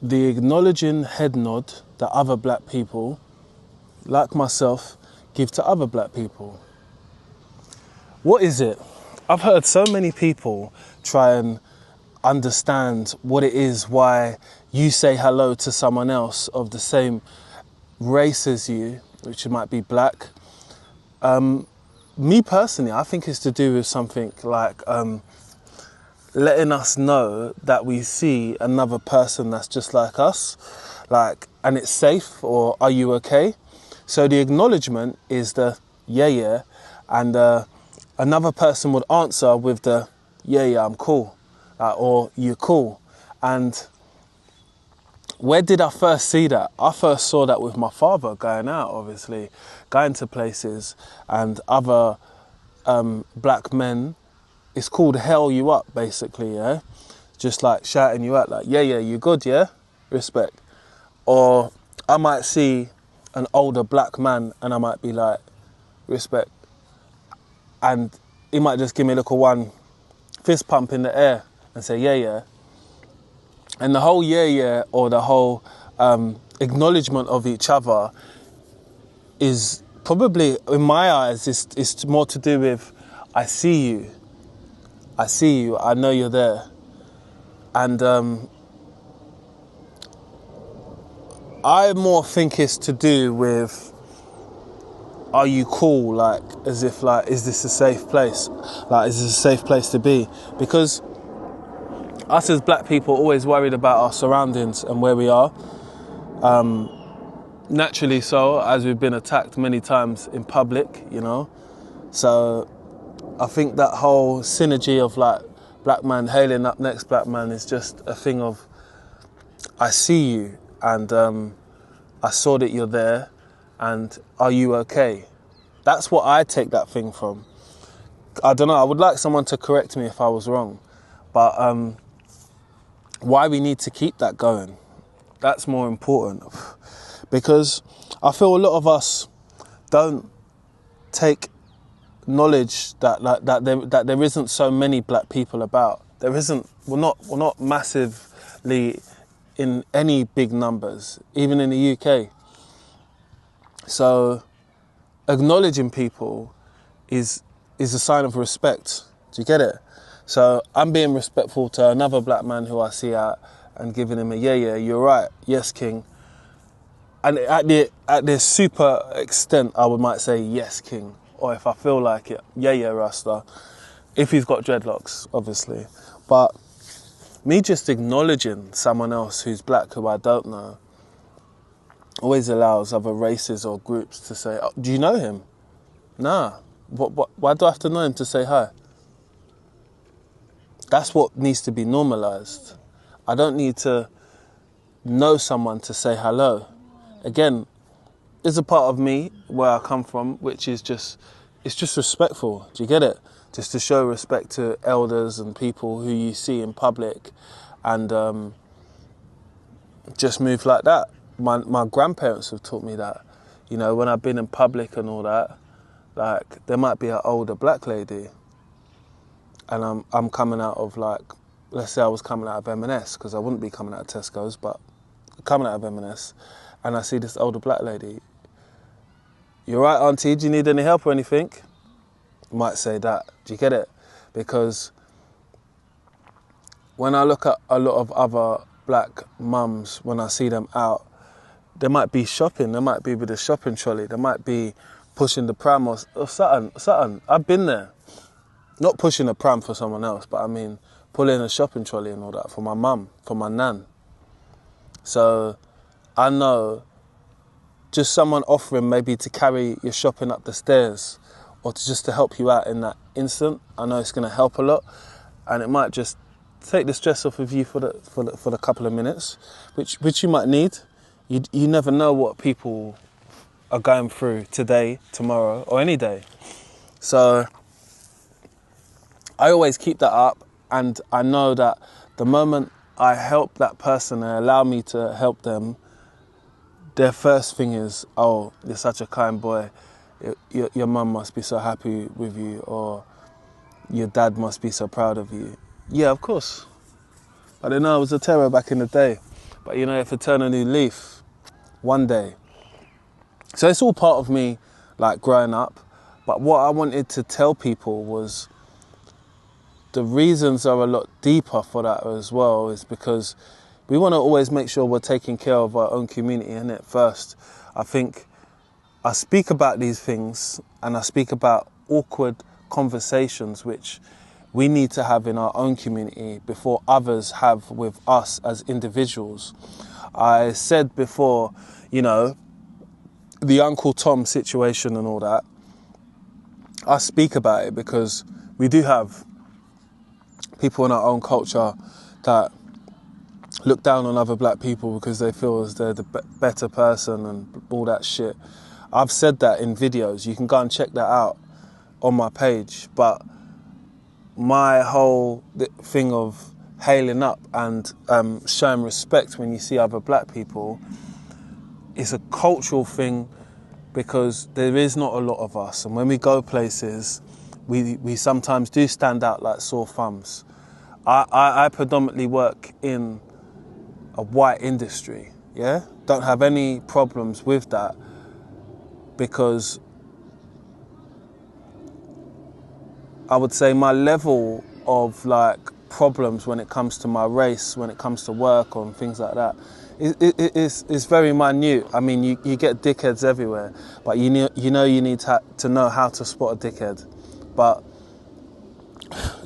the acknowledging head nod that other black people, like myself, give to other black people. What is it? I've heard so many people try and understand what it is, why you say hello to someone else of the same race as you, which might be black. Me personally, I think it's to do with something like letting us know that we see another person that's just like us, and it's safe, or are you okay? So the acknowledgement is the yeah, and another person would answer with the yeah, I'm cool, or you're cool. And where did I first see that? I first saw that with my father going out, obviously, going to places, and other black men. It's called hell you up, basically, yeah? Just like shouting you out, like, yeah, you good, yeah? Respect. Or I might see an older black man and I might be like, respect. And he might just give me a little one fist pump in the air and say, yeah. And the whole yeah, or the whole acknowledgement of each other is probably, in my eyes, it's more to do with, I see you, I know you're there. And I more think it's to do with, are you cool? Like, as if, like, is this a safe place? Like, is this a safe place to be? Because us as black people are always worried about our surroundings and where we are. Naturally so, as we've been attacked many times in public, you know. So I think that whole synergy of like black man hailing up next black man is just a thing of, I see you, and I saw that you're there, and are you okay? That's what I take that thing from. I don't know, I would like someone to correct me if I was wrong, but why we need to keep that going, that's more important. Because I feel a lot of us don't take knowledge that there isn't so many black people about. We're not massively in any big numbers, even in the UK. So acknowledging people is a sign of respect. Do you get it? So I'm being respectful to another black man who I see out and giving him a yeah, you're right, yes, king. And at the super extent, I might say yes, king. Or if I feel like it, yeah, Rasta. If he's got dreadlocks, obviously. But me just acknowledging someone else who's black who I don't know always allows other races or groups to say, oh, do you know him? Nah. Why do I have to know him to say hi? That's what needs to be normalised. I don't need to know someone to say hello. Again, there's a part of me where I come from which is just respectful. Do you get it? Just to show respect to elders and people who you see in public, and just move like that. My grandparents have taught me that. You know, when I've been in public and all that, like, there might be an older black lady, and I'm coming out of, like, let's say I was coming out of M&S, because I wouldn't be coming out of Tesco's, but coming out of M&S, and I see this older black lady. You're right, auntie, do you need any help or anything? Might say that. Do you get it? Because when I look at a lot of other black mums, when I see them out, they might be shopping, they might be with a shopping trolley, they might be pushing the pram or something. I've been there. Not pushing a pram for someone else, but I mean pulling a shopping trolley and all that for my mum, for my nan. So I know just someone offering maybe to carry your shopping up the stairs, or just to help you out in that instant, I know it's going to help a lot, and it might just take the stress off of you for the couple of minutes, which you might need. You never know what people are going through today, tomorrow, or any day. So I always keep that up, and I know that the moment I help that person and allow me to help them, their first thing is, oh, you're such a kind boy. Your mum must be so happy with you, or your dad must be so proud of you. Yeah, of course. I didn't know I was a terror back in the day. But you know, if I turn a new leaf one day. So it's all part of me, like growing up. But what I wanted to tell people was the reasons are a lot deeper for that as well, is because we want to always make sure we're taking care of our own community, innit, first. I think I speak about these things and I speak about awkward conversations which we need to have in our own community before others have with us as individuals. I said before, you know, the Uncle Tom situation and all that. I speak about it because we do have people in our own culture that look down on other black people because they feel as they're the better person and all that shit. I've said that in videos. You can go and check that out on my page. But my whole thing of hailing up and showing respect when you see other black people is a cultural thing, because there is not a lot of us. And when we go places, we sometimes do stand out like sore thumbs. I predominantly work in a white industry, yeah? Don't have any problems with that, because I would say my level of like problems when it comes to my race, when it comes to work or things like that, is very minute. I mean, you get dickheads everywhere, but you need to know how to spot a dickhead. But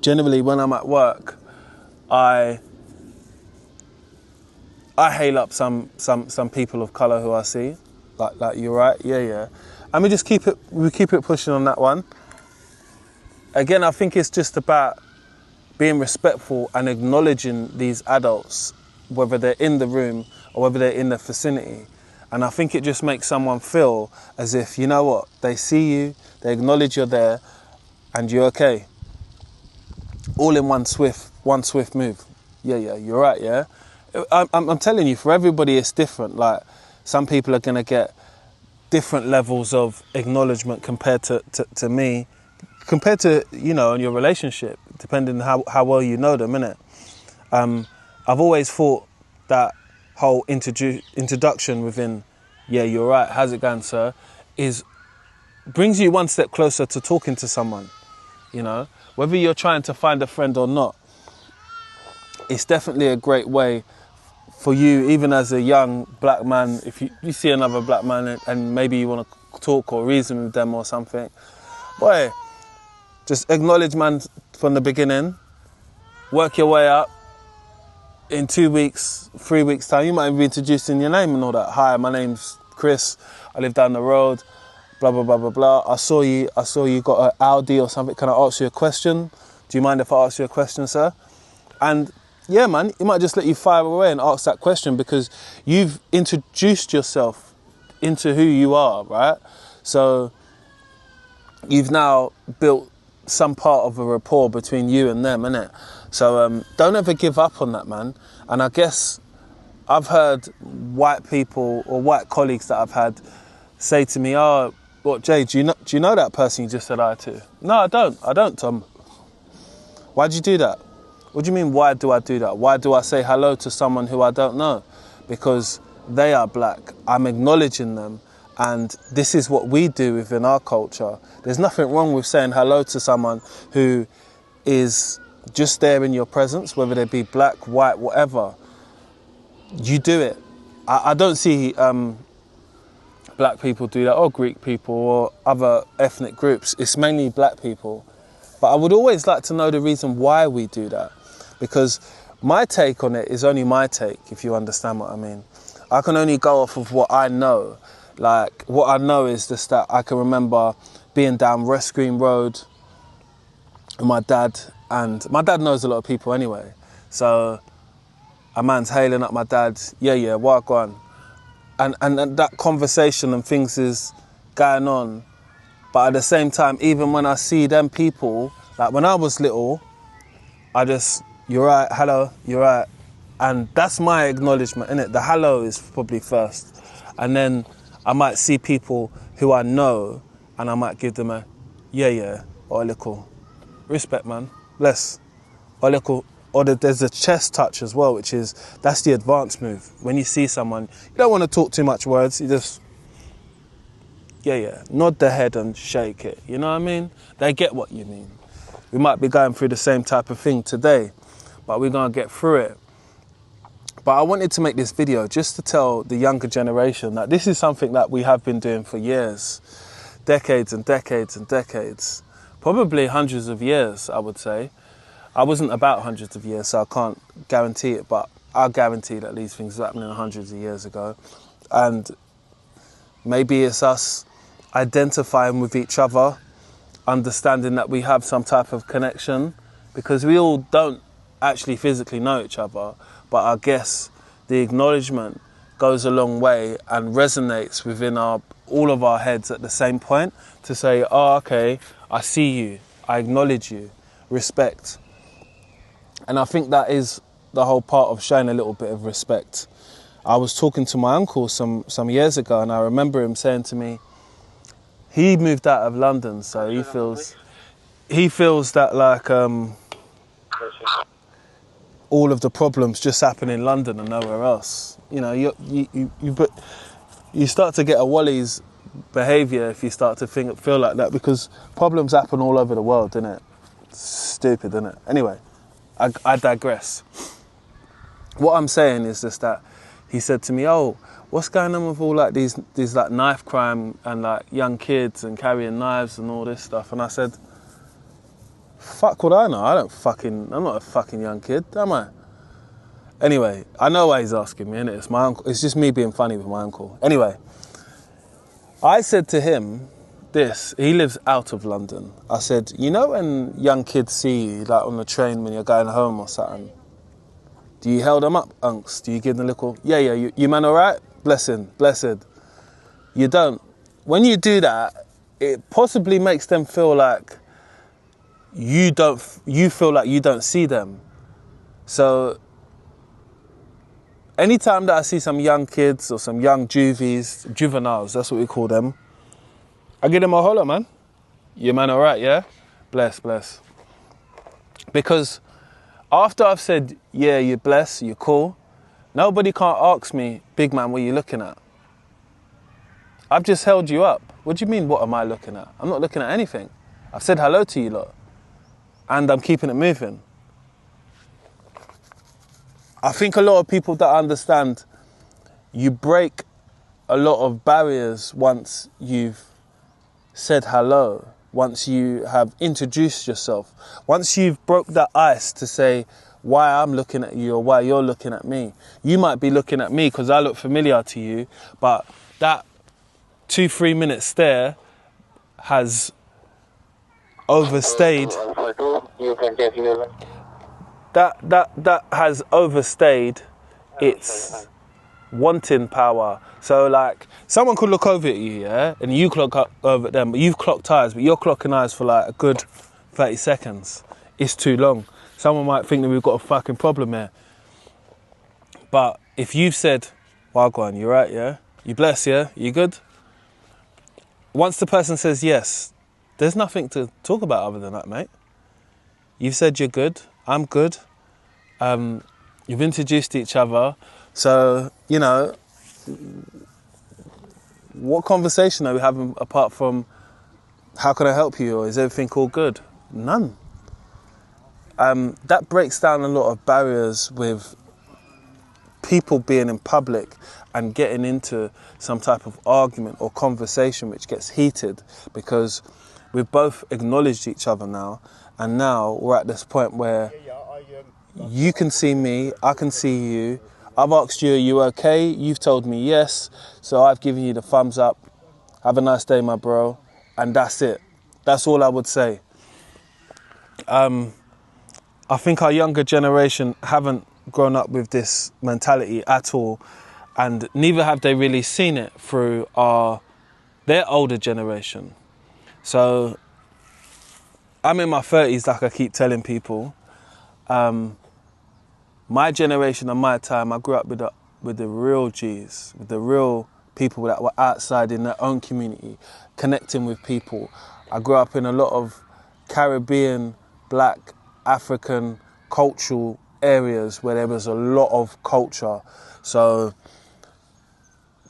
generally, when I'm at work, I hail up some people of colour who I see, like you're right, yeah, and we keep it pushing on that one. Again, I think it's just about being respectful and acknowledging these adults, whether they're in the room or whether they're in the vicinity. And I think it just makes someone feel as if, you know what, they see you, they acknowledge you're there, and you're okay. All in one swift move. Yeah, you're right, yeah. I'm telling you, for everybody it's different. Like, some people are going to get different levels of acknowledgement compared to me, compared to, you know, in your relationship, depending on how well you know them, innit? I've always thought that whole introduction within, yeah, you're right, how's it going, sir, brings you one step closer to talking to someone, you know? Whether you're trying to find a friend or not, it's definitely a great way for you, even as a young black man, if you see another black man and maybe you want to talk or reason with them or something, boy, just acknowledge man from the beginning, work your way up. In 2 weeks, 3 weeks time, you might be introducing your name and all that. Hi, my name's Chris, I live down the road, blah, blah, blah, blah, blah. I saw you got an Audi or something. Can I ask you a question? Do you mind if I ask you a question, sir? And yeah, man, he might just let you fire away and ask that question because you've introduced yourself into who you are, right? So you've now built some part of a rapport between you and them, innit? So don't ever give up on that, man. And I guess I've heard white people or white colleagues that I've had say to me, "Oh, what, Jay? Do you know that person you just said hi to?" No, I don't, Tom. Why'd you do that? What do you mean? Why do I do that? Why do I say hello to someone who I don't know? Because they are black. I'm acknowledging them. And this is what we do within our culture. There's nothing wrong with saying hello to someone who is just there in your presence, whether they be black, white, whatever. You do it. I don't see black people do that, or Greek people, or other ethnic groups. It's mainly black people. But I would always like to know the reason why we do that. Because my take on it is only my take, if you understand what I mean. I can only go off of what I know. Like, what I know is just that I can remember being down West Green Road with my dad, and my dad knows a lot of people anyway. So a man's hailing up my dad, yeah, what go on? And that conversation and things is going on. But at the same time, even when I see them people, like when I was little, I just, you're right, hello, you're right. And that's my acknowledgement, innit? The hello is probably first. And then I might see people who I know and I might give them a yeah, or a little respect, man. Bless. Or a little or there's a chest touch as well, that's the advanced move. When you see someone, you don't want to talk too much words. You just, nod the head and shake it. You know what I mean? They get what you mean. We might be going through the same type of thing today, but we're going to get through it. But I wanted to make this video just to tell the younger generation that this is something that we have been doing for years, decades and decades and decades, probably hundreds of years, I would say. I wasn't about hundreds of years, so I can't guarantee it, but I guarantee that these things were happening hundreds of years ago. And maybe it's us identifying with each other, understanding that we have some type of connection, because we all don't actually physically know each other, but I guess the acknowledgement goes a long way and resonates within all of our heads at the same point to say, oh, okay, I see you, I acknowledge you, respect. And I think that is the whole part of showing a little bit of respect. I was talking to my uncle some years ago, and I remember him saying to me, he moved out of London, so he feels that like all of the problems just happen in London and nowhere else. You know, you start to get a Wally's behaviour if you start to feel like that, because problems happen all over the world, innit? Stupid, innit? Anyway, I digress. What I'm saying is just that he said to me, oh, what's going on with all like these like knife crime and like young kids and carrying knives and all this stuff? And I said, fuck what I know. I'm not a fucking young kid, am I? Anyway, I know why he's asking me, innit? It's my uncle. It's just me being funny with my uncle. Anyway, I said to him this, he lives out of London. I said, you know when young kids see you like on the train when you're going home or something, do you held them up, unks? Do you give them a little, you man all right? Blessing, blessed. You don't. When you do that, it possibly makes them feel like you feel like you don't see them. So anytime that I see some young kids or some young juveniles, that's what we call them, I give them a holler, man. You man all right, yeah? Bless. Because after I've said, yeah, you're blessed, you're cool, nobody can't ask me, big man, what are you looking at? I've just held you up. What do you mean, what am I looking at? I'm not looking at anything. I've said hello to you lot, and I'm keeping it moving. I think a lot of people that understand, you break a lot of barriers once you've said hello, once you have introduced yourself, once you've broke that ice to say why I'm looking at you or why you're looking at me. You might be looking at me because I look familiar to you, but that 2-3 minute stare has overstayed. That has overstayed its wanting power. So like someone could look over at you, yeah, and you clock over at them, but you've clocked eyes, but you're clocking eyes for like a good 30 seconds. It's too long. Someone might think that we've got a fucking problem here. But if you've said, Wagwan, you right, yeah? You blessed, yeah? You good? Once the person says yes, there's nothing to talk about other than that, mate. You've said you're good, I'm good. You've introduced each other. So, you know, what conversation are we having apart from how can I help you or is everything all good? None. That breaks down a lot of barriers with people being in public and getting into some type of argument or conversation which gets heated because we've both acknowledged each other now, and now we're at this point where you can see me, I can see you. I've asked you, are you okay? You've told me yes, so I've given you the thumbs up. Have a nice day, my bro. And that's it. That's all I would say. I think our younger generation haven't grown up with this mentality at all, and neither have they really seen it through their older generation. So I'm in my 30s, like I keep telling people. My generation and my time, I grew up with the real G's, with the real people that were outside in their own community, connecting with people. I grew up in a lot of Caribbean, black, African, cultural areas where there was a lot of culture. So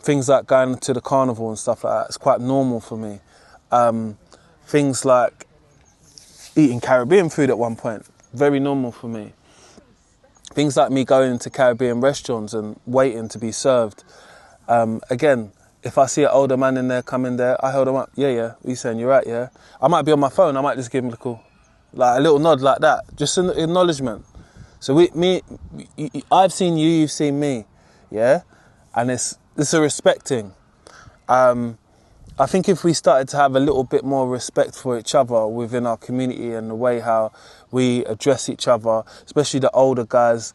things like going to the carnival and stuff like that, it's quite normal for me. Things like eating Caribbean food at one point, very normal for me. Things like me going into Caribbean restaurants and waiting to be served. Again, if I see an older man in there, come in there, I hold him up. Yeah, what you saying? You're right, yeah? I might be on my phone, I might just give him a little nod like that. Just an acknowledgement. So I've seen you, you've seen me, yeah? And it's a respecting. I think if we started to have a little bit more respect for each other within our community and the way how we address each other, especially the older guys,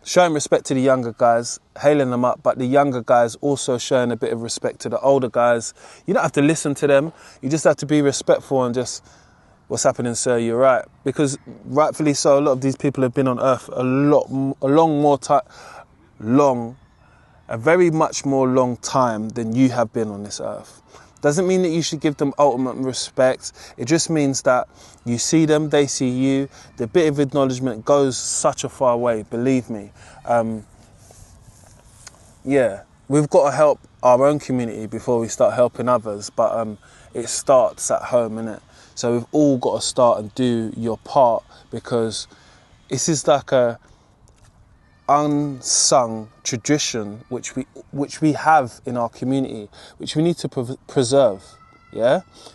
showing respect to the younger guys, hailing them up, but the younger guys also showing a bit of respect to the older guys. You don't have to listen to them. You just have to be respectful and just, what's happening, sir? You're right. Because rightfully so, a lot of these people have been on earth a very much more long time than you have been on this earth. Doesn't mean that you should give them ultimate respect. It just means that you see them, they see you. The bit of acknowledgement goes such a far way, believe me. We've got to help our own community before we start helping others, but it starts at home, innit? So we've all got to start and do your part, because this is like a unsung tradition which we have in our community, which we need to preserve.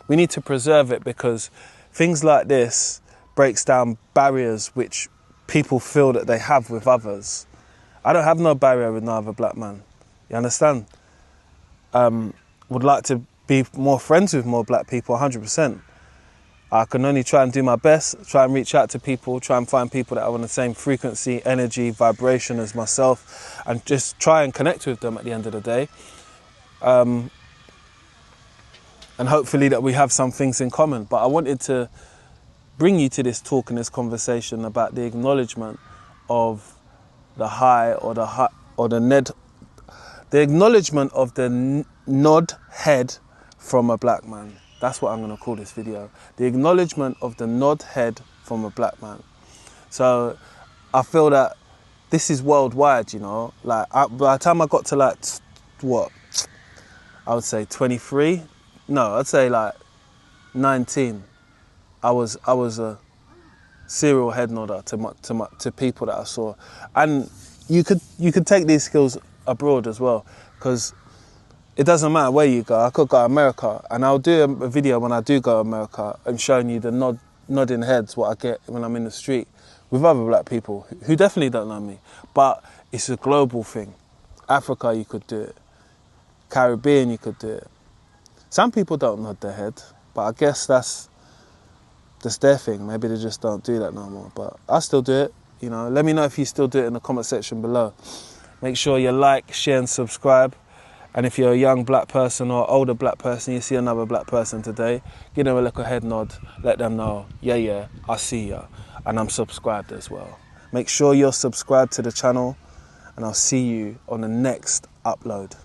We need to preserve it, because things like this breaks down barriers which people feel that they have with others. I don't have no barrier with no other black man, you understand? Would like to be more friends with more black people, 100%. I can only try and do my best, try and reach out to people, try and find people that are on the same frequency, energy, vibration as myself, and just try and connect with them at the end of the day. And hopefully that we have some things in common. But I wanted to bring you to this talk and this conversation about the acknowledgement of the acknowledgement of the nod head from a black man. That's what I'm going to call this video. The acknowledgement of the nod head from a black man. So I feel that this is worldwide, you know. Like by the time I got to I would say 23. No, I'd say like 19. I was a serial head nodder to people that I saw, and you could take these skills abroad as well, because it doesn't matter where you go. I could go to America, and I'll do a video when I do go to America and showing you the nodding heads, what I get when I'm in the street with other black people who definitely don't know me. But it's a global thing. Africa, you could do it. Caribbean, you could do it. Some people don't nod their head, but I guess that's their thing. Maybe they just don't do that no more. But I still do it. You know, let me know if you still do it in the comment section below. Make sure you like, share, and subscribe. And if you're a young black person or older black person, you see another black person today, give them a little head nod, let them know, yeah, I see ya, and I'm subscribed as well. Make sure you're subscribed to the channel, and I'll see you on the next upload.